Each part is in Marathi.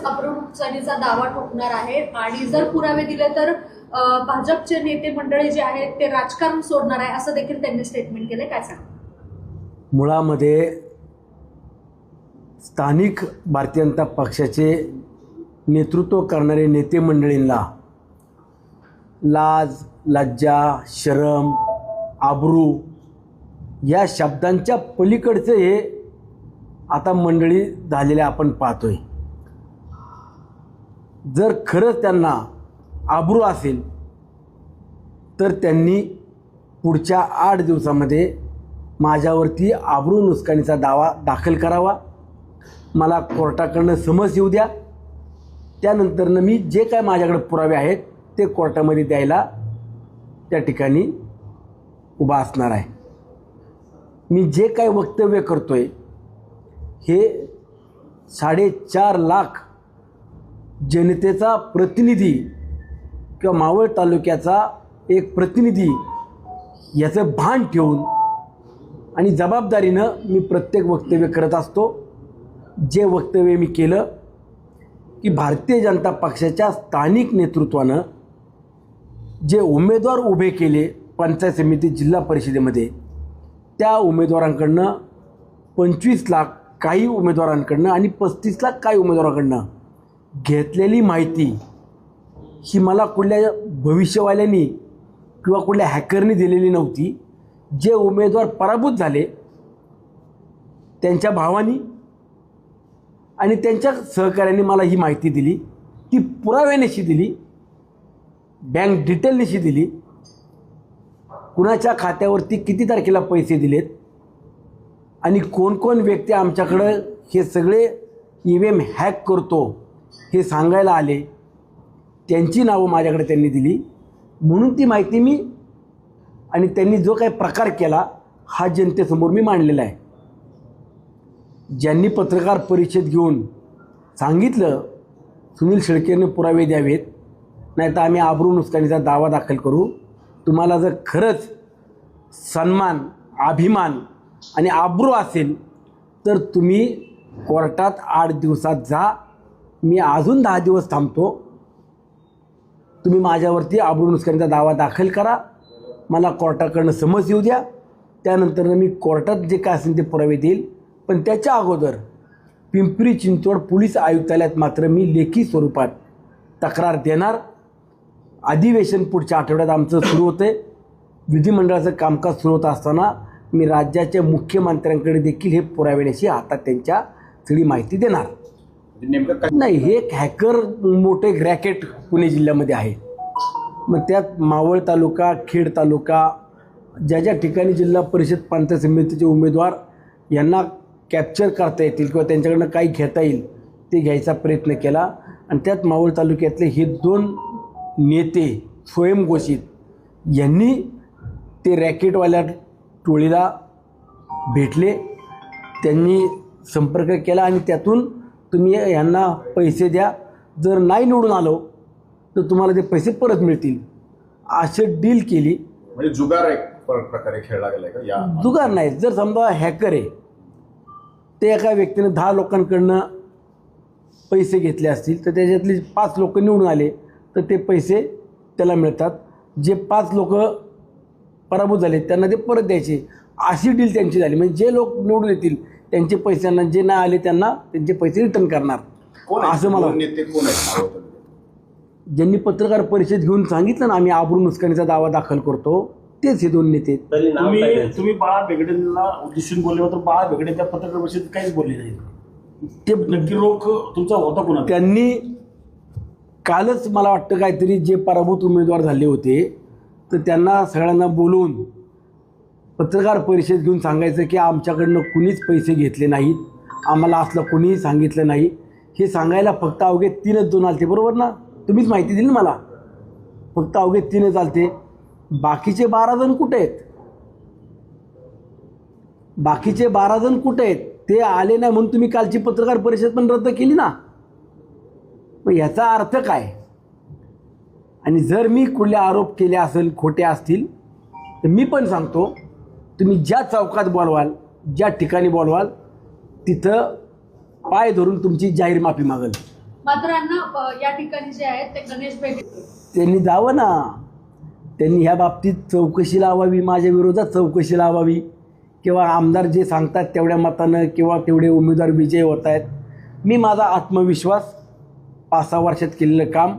अब्रू नुकसानीचा दावा ठोकणार आहे आणि जर पुरावे दिले तर भाजपचे नेते मंडळी जे आहेत ते राजकारण सोडणार आहे असं देखील त्यांनी स्टेटमेंट केलं. काय सांगा? मुळामध्ये स्थानिक भारतीय जनता पक्षाचे नेतृत्व करणारे नेते मंडळींना लाज, लज्जा, शरम, आबरू या शब्दांच्या पलीकडचं हे आता मंडळी झालेले आपण पाहतोय. जर खरंच त्यांना आबरू असेल तर त्यांनी पुढच्या 8 दिवसामध्ये माझ्यावरती आबरू नुकसानीचा दावा दाखल करावा. मला कोर्टाकडनं समज येऊ द्या. त्यानंतरनं मी जे काय माझ्याकडे पुरावे आहेत ते कोर्टामध्ये द्यायला त्या ठिकाणी उभा असणार आहे. मी जे काय वक्तव्य करतोय हे 4.5 लाख जनतेचा प्रतिनिधी किंवा मावळ तालुक्याचा एक प्रतिनिधी याचं भान ठेवून आणि जबाबदारीनं मी प्रत्येक वक्तव्य करत असतो. जे वक्तव्य मी केलं की भारतीय जनता पक्षाच्या स्थानिक नेतृत्वानं जे उमेदवार उभे केले पंचायत समिती जिल्हा परिषदेमध्ये त्या उमेदवारांकडनं 25 लाख काही उमेदवारांकडनं आणि 35 लाख काही उमेदवारांकडनं घेतलेली माहिती ही मला कुठल्या भविष्यवाल्यांनी किंवा कुठल्या हॅकरनी दिलेली नव्हती. जे उमेदवार पराभूत झाले त्यांच्या भावानी आणि त्यांच्या सहकाऱ्यांनी मला ही माहिती दिली. ती पुराव्यानिशी दिली, बँक डिटेलनिशी दिली, कुणाच्या खात्यावरती किती तारखेला पैसे दिलेत आणि कोण कोण व्यक्ती आमच्याकडं हे सगळे EVM हॅक करतो हे सांगायला आले. त्यांची नावं माझ्याकडे त्यांनी दिली. म्हणून ती माहिती मी आणि त्यांनी जो काही प्रकार केला हा जनतेसमोर मी मांडलेला आहे. ज्यांनी पत्रकार परिषद घेऊन सांगितलं सुनील शेळकेने पुरावे द्यावेत नाही तर आम्ही आबरू नुकसानीचा दावा दाखल करू. तुम्हाला जर खरंच सन्मान, अभिमान आणि आबरू असेल तर तुम्ही कोर्टात 8 दिवसात जा. मी अजून 10 दिवस थांबतो. तुम्ही माझ्यावरती आबरू नुकसानीचा दावा दाखल करा. मला कोर्टाकडनं समज येऊ द्या. त्यानंतर मी कोर्टात जे काय असेल ते पुरावे देईल. पण त्याच्या अगोदर पिंपरी चिंचवड पोलीस आयुक्तालयात मात्र मी लेखी स्वरूपात तक्रार देणार. अधिवेशन पुढच्या आठवड्यात आमचं सुरू होतं आहे. विधिमंडळाचं कामकाज सुरू होत असताना मी राज्याच्या मुख्यमंत्र्यांकडे देखील हे पुराव्यानिशी हातात त्यांच्या सगळी माहिती देणार. नाही, हे एक हॅकर मोठे रॅकेट पुणे जिल्ह्यामध्ये आहे. मग त्यात मावळ तालुका, खेड तालुका ज्या ज्या ठिकाणी जिल्हा परिषद पंचायत समितीचे उमेदवार यांना कॅप्चर करता येतील किंवा त्यांच्याकडनं काही घेता येईल ते घ्यायचा प्रयत्न केला. आणि त्यात मावळ तालुक्यातले हे 2 नेते स्वयंघोषित यांनी ते रॅकेटवाल्या टोळीला भेटले. त्यांनी संपर्क केला आणि त्यातून तुम्ही यांना पैसे द्या, जर नाही निवडून आलो तर तुम्हाला ते पैसे परत मिळतील असे डील केली. म्हणजे जुगार एक प्रकारे खेळला गेलाय का? या जुगार नाही. जर समजा हॅकर आहे ते एका व्यक्तीने 10 लोकांकडनं पैसे घेतले असतील तर त्याच्यातले 5 लोक निवडून आले तर ते पैसे त्याला मिळतात. जे 5 लोक पराभूत झाले त्यांना ते परत द्यायचे. अशी डील त्यांची झाली. म्हणजे जे लोक निवडून येतील त्यांचे पैशांना, जे नाही आले त्यांना त्यांचे पैसे रिटर्न करणार. असं मला नेते कोण आहेत? ज्यांनी पत्रकार परिषद घेऊन सांगितलं ना आम्ही आबरू नुकसानीचा दावा दाखल करतो तेच हे 2 नेते. तुम्ही बाळा भेगडेंना उद्देशून बोलले होते. बाळा भेगडे त्या पत्रकार परिषदेत काहीच बोलले नाही. ते नक्की रोख तुमचा होता कोणा? त्यांनी कालच मला वाटतं काहीतरी जे पराभूत उमेदवार झाले होते तर त्यांना सगळ्यांना बोलवून पत्रकार परिषद घेऊन सांगायचं की आमच्याकडनं कुणीच पैसे घेतले नाहीत, आम्हाला असलं कुणीही सांगितलं नाही. हे सांगायला फक्त अवघे 3च 2 आलते. बरोबर ना? तुम्हीच माहिती दिली ना मला. फक्त अवघे 3च आलते. बाकीचे 12 जण कुठे आहेत? बाकीचे 12 जण कुठे आहेत? ते आले नाही म्हणून तुम्ही कालची पत्रकार परिषद पण रद्द केली ना. मग याचा अर्थ काय? आणि जर मी कुठले आरोप केले असेल, खोटे असतील, तर मी पण सांगतो तुम्ही ज्या चौकात बोलवाल, ज्या ठिकाणी बोलवाल तिथं पाय धरून तुमची जाहीर माफी मागेल. मात्र यांना या ठिकाणी जे आहेत ते गणेश बेगे त्यांनी जावं ना, त्यांनी ह्या बाबतीत चौकशी लावावी, माझ्या विरोधात चौकशी लावावी, किंवा आमदार जे सांगतात तेवढ्या मतानं किंवा तेवढे उमेदवार विजयी होत आहेत. मी माझा आत्मविश्वास 5-6 वर्षात केलेलं काम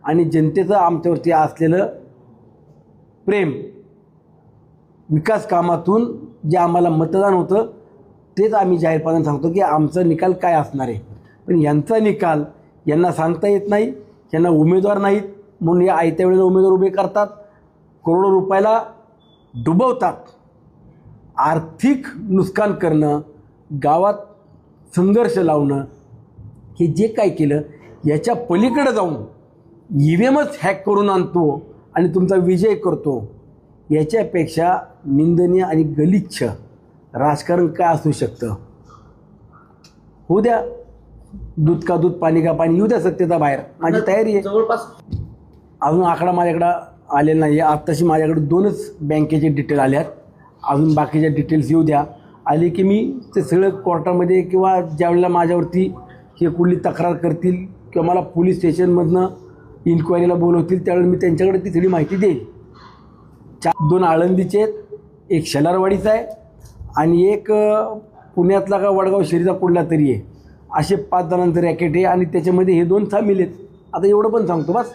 आणि जनतेचं आमच्यावरती असलेलं प्रेम, विकास कामातून जे आम्हाला मतदान होतं तेच आम्ही जाहीरपणाने सांगतो की आमचा निकाल काय असणार आहे. पण यांचा निकाल यांना सांगता येत नाही, यांना उमेदवार नाहीत म्हणून या आयत्या वेळेला उमेदवार उभे करतात, करोडो रुपयाला डुबवतात. आर्थिक नुकसान करणं, गावात संघर्ष लावणं, हे जे काय केलं याच्या पलीकडे जाऊन EVMच हॅक करून आणतो आणि तुमचा विजय करतो, याच्यापेक्षा निंदनीय आणि गलिच्छ राजकारण काय असू शकतं. होऊ द्या, दूध का दूध पाणी का पाणी, येऊ द्या सत्यता बाहेर, माझी तयारी आहे. जवळपास अजून आकडा माझ्याकडं आलेला नाही आहे. आत्ताशी माझ्याकडे 2च बँकेचे डिटेल आल्यात, अजून बाकीच्या डिटेल्स येऊ द्या. आले की मी ते सगळं कोर्टामध्ये किंवा ज्यावेळेला माझ्यावरती हे कुठली तक्रार करतील किंवा मला पोलीस स्टेशनमधनं इन्क्वायरीला बोलवतील त्यावेळेला मी त्यांच्याकडे ती सगळी माहिती देईल. 2 आळंदीचे आहेत, एक शेलारवाडीचा आहे आणि एक पुण्यातला का वडगाव शिरीचा कुठला तरी आहे. असे 5 जणांचं रॅकेट आहे आणि त्याच्यामध्ये हे 2 सामील आहेत. आता एवढं पण सांगतो बस.